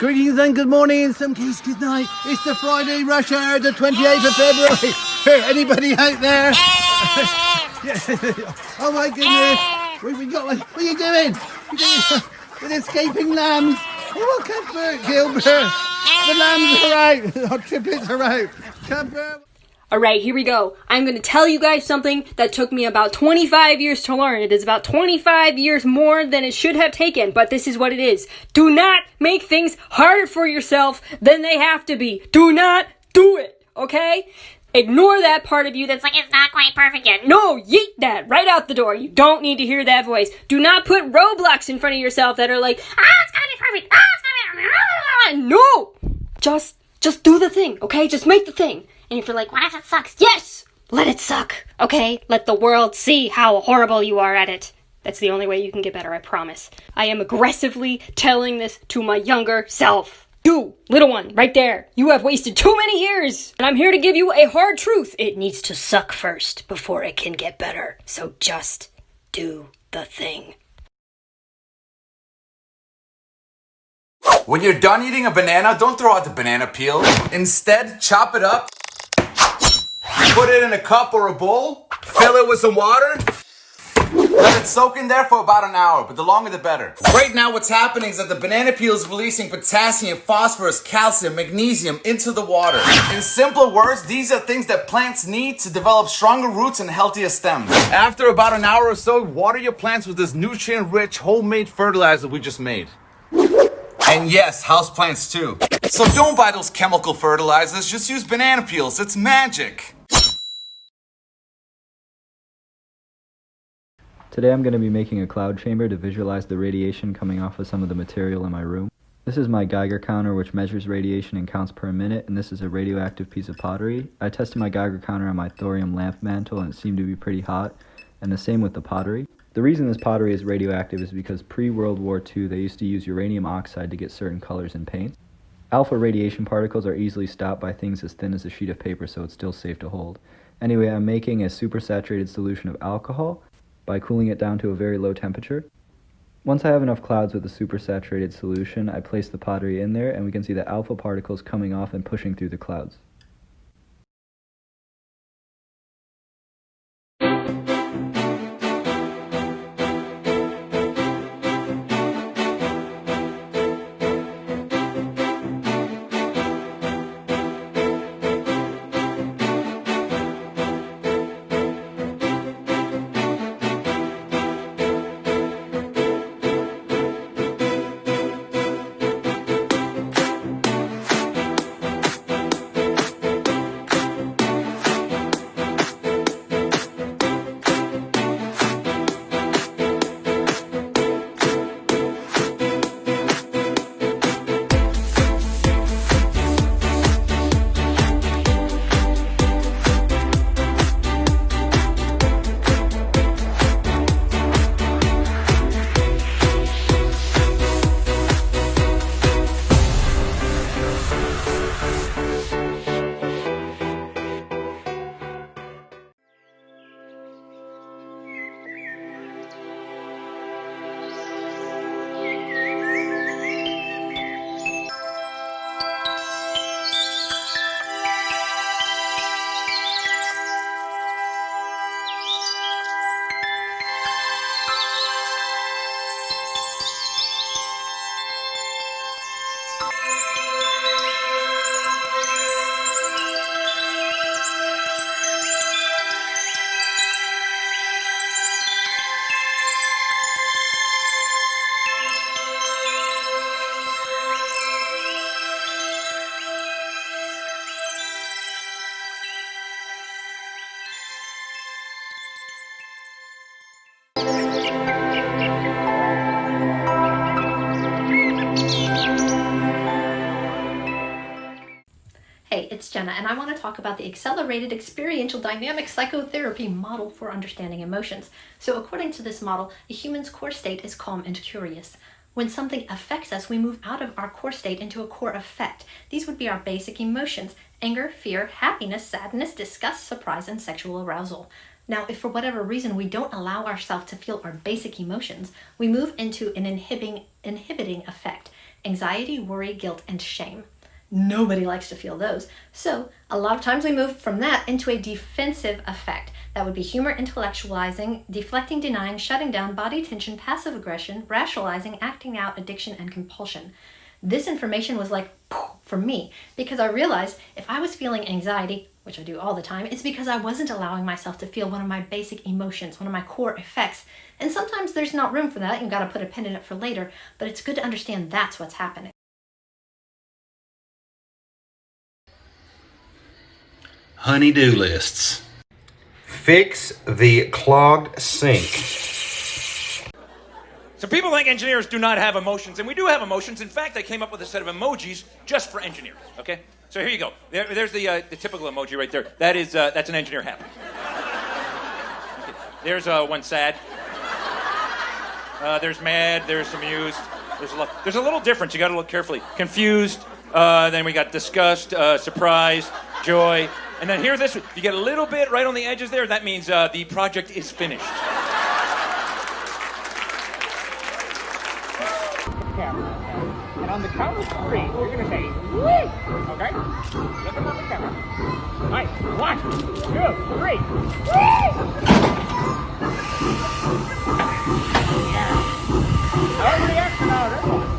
Greetings and good morning, in some cases good night. It's the Friday rush hour, the 28th of February. Anybody out there? Oh my goodness. We got one. What are you doing? With escaping lambs. Oh, Cuthbert, Gilbert. The lambs are out. Our triplets are out. Cuthbert. Alright, here we go. I'm going to tell you guys something that took me about 25 years to learn. It is about 25 years more than it should have taken, but this is what it is. Do not make things harder for yourself than they have to be. Do not do it, okay? Ignore that part of you that's like, it's not quite perfect yet. No, yeet that right out the door. You don't need to hear that voice. Do not put roadblocks in front of yourself that are like, it's gotta be perfect. It's gotta be... No! Just do the thing, okay? Just make the thing. And if you're like, what if it sucks? Yes! Let it suck, okay? Let the world see how horrible you are at it. That's the only way you can get better, I promise. I am aggressively telling this to my younger self. You, little one, right there. You have wasted too many years. And I'm here to give you a hard truth. It needs to suck first before it can get better. So just do the thing. When you're done eating a banana, don't throw out the banana peel. Instead, chop it up, put it in a cup or a bowl, fill it with some water, let it soak in there for about an hour, but the longer the better. Right now what's happening is that the banana peel is releasing potassium, phosphorus, calcium, magnesium into the water. In simple words, these are things that plants need to develop stronger roots and healthier stems. After about an hour or so, water your plants with this nutrient-rich homemade fertilizer we just made. And yes, houseplants too. So don't buy those chemical fertilizers, just use banana peels, it's magic. Today I'm going to be making a cloud chamber to visualize the radiation coming off of some of the material in my room. This is my Geiger counter, which measures radiation and counts per minute, and this is a radioactive piece of pottery. I tested my Geiger counter on my thorium lamp mantle and it seemed to be pretty hot, and the same with the pottery. The reason this pottery is radioactive is because pre-World War II they used to use uranium oxide to get certain colors in paint. Alpha radiation particles are easily stopped by things as thin as a sheet of paper, so it's still safe to hold. Anyway, I'm making a supersaturated solution of alcohol by cooling it down to a very low temperature. Once I have enough clouds with the supersaturated solution, I place the pottery in there and we can see the alpha particles coming off and pushing through the clouds. Hey, it's Jenna, and I want to talk about the Accelerated Experiential Dynamic Psychotherapy model for understanding emotions. So according to this model, a human's core state is calm and curious. When something affects us, we move out of our core state into a core affect. These would be our basic emotions: anger, fear, happiness, sadness, disgust, surprise, and sexual arousal. Now, if for whatever reason we don't allow ourselves to feel our basic emotions, we move into an inhibiting affect. anxiety, worry, guilt, and shame. Nobody likes to feel those. So a lot of times we move from that into a defensive effect. That would be humor, intellectualizing, deflecting, denying, shutting down, body tension, passive aggression, rationalizing, acting out, addiction, and compulsion. This information was like for me, because I realized if I was feeling anxiety, which I do all the time, it's because I wasn't allowing myself to feel one of my basic emotions, one of my core effects. And sometimes there's not room for that. You've got to put a pin in it for later, but it's good to understand that's what's happening. Honey-do lists. Fix the clogged sink. So people think engineers do not have emotions, and we do have emotions. In fact, I came up with a set of emojis just for engineers, okay? So here you go. There's the typical emoji right there. That's an engineer happy. Okay. There's one sad. There's mad, there's amused. There's a little difference. You got to look carefully. Confused, then we got disgust, surprised, joy. And then here's this one. You get a little bit right on the edges there. That means the project is finished. Camera. And on the count of 3, you're going to say, whee! Okay? Looking on the camera. All right, 1, 2, 3. Whee! Yeah. How are reaction out of this one?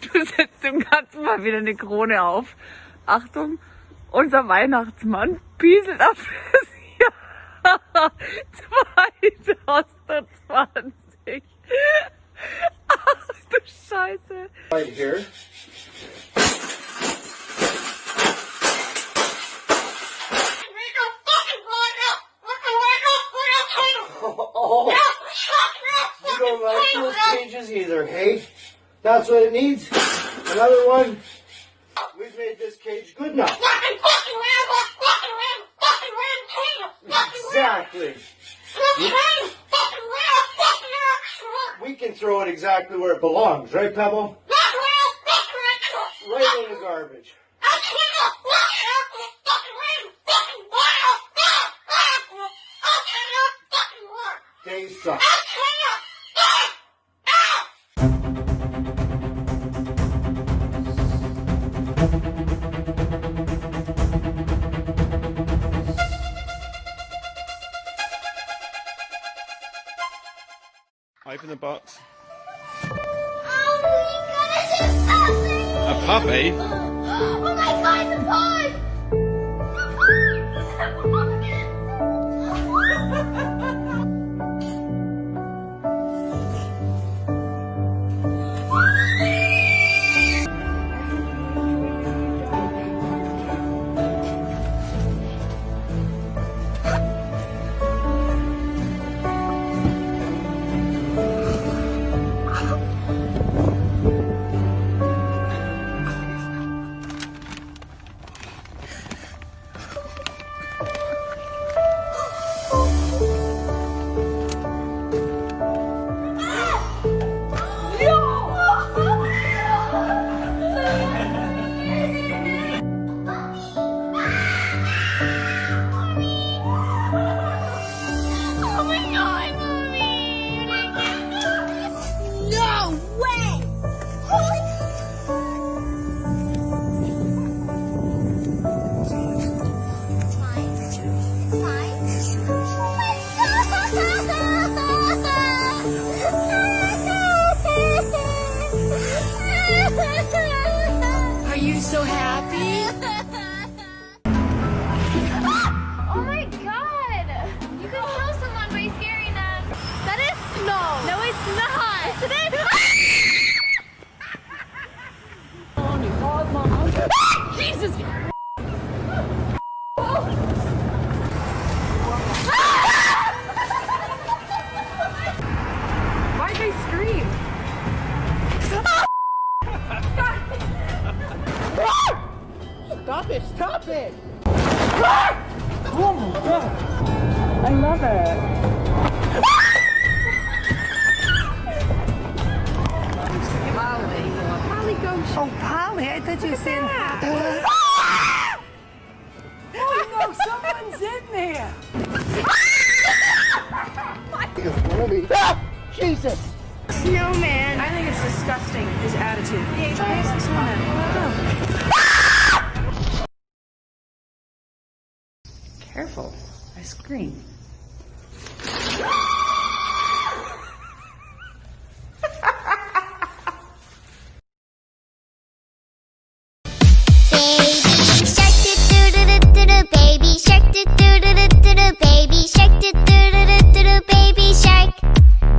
Du setzt dem Ganzen mal wieder eine Krone auf. Achtung, unser Weihnachtsmann pieselt auf das Jahr 2020. Ach du Scheiße. Right here. Oh, you don't like those cages either, hey? That's what it needs. Another one. We've made this cage good enough. Exactly. We can throw it exactly where it belongs, right, Pebble? Right in the garbage. They suck. Open the box. Oh my goodness, it's a puppy! A puppy? Oh my God, the paws! Are you so happy? Oh my God! You can kill someone by scaring them. That is snow. No, it's not. It is. Jesus! Why'd they scream? Stop it! Stop it! Oh my God. I love it. Polly goes. Oh, Polly, I thought you were saying. Oh no, somebody there? Ah! Jesus! Snowman. I think it's disgusting, his attitude. Hey, why is this snowman? Careful, I scream. Baby shark, do-do-do-do-do, baby shark, do-do-do-do-do, baby shark.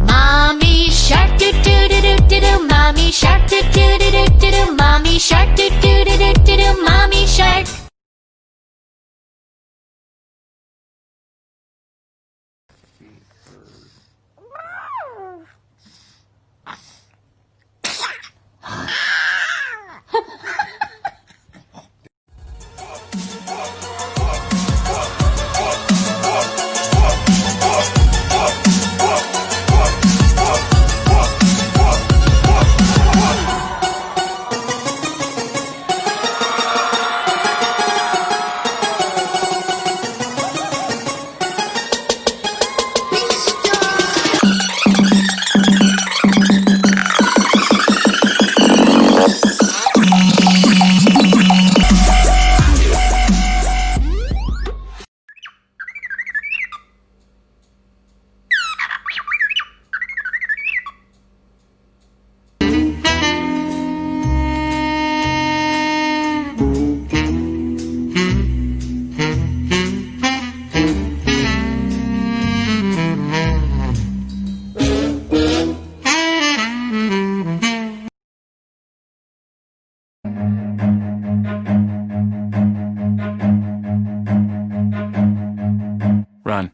Mommy shark, do-do-do-do-do, mommy shark, do-do-do-do-do, mommy shark, do-do-do-do-do, mommy shark. Run.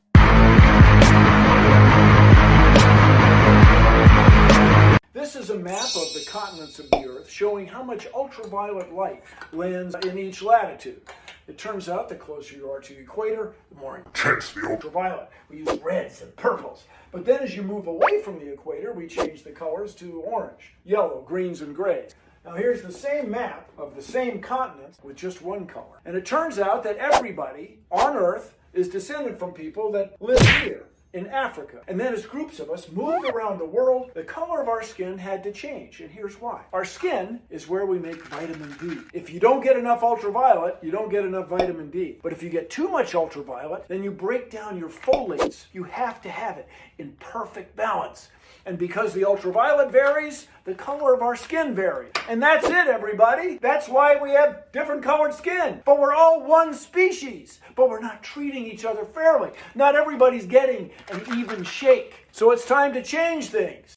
This is a map of the continents of the Earth showing how much ultraviolet light lands in each latitude. It turns out the closer you are to the equator, the more intense the ultraviolet. We use reds and purples. But then as you move away from the equator, we change the colors to orange, yellow, greens, and grays. Now here's the same map of the same continent with just one color. And it turns out that everybody on Earth is descended from people that live here in Africa. And then as groups of us moved around the world, the color of our skin had to change. And here's why. Our skin is where we make vitamin D. If you don't get enough ultraviolet, you don't get enough vitamin D. But if you get too much ultraviolet, then you break down your folates. You have to have it in perfect balance. And because the ultraviolet varies, the color of our skin varies. And that's it, everybody. That's why we have different colored skin. But we're all one species. But we're not treating each other fairly. Not everybody's getting an even shake. So it's time to change things.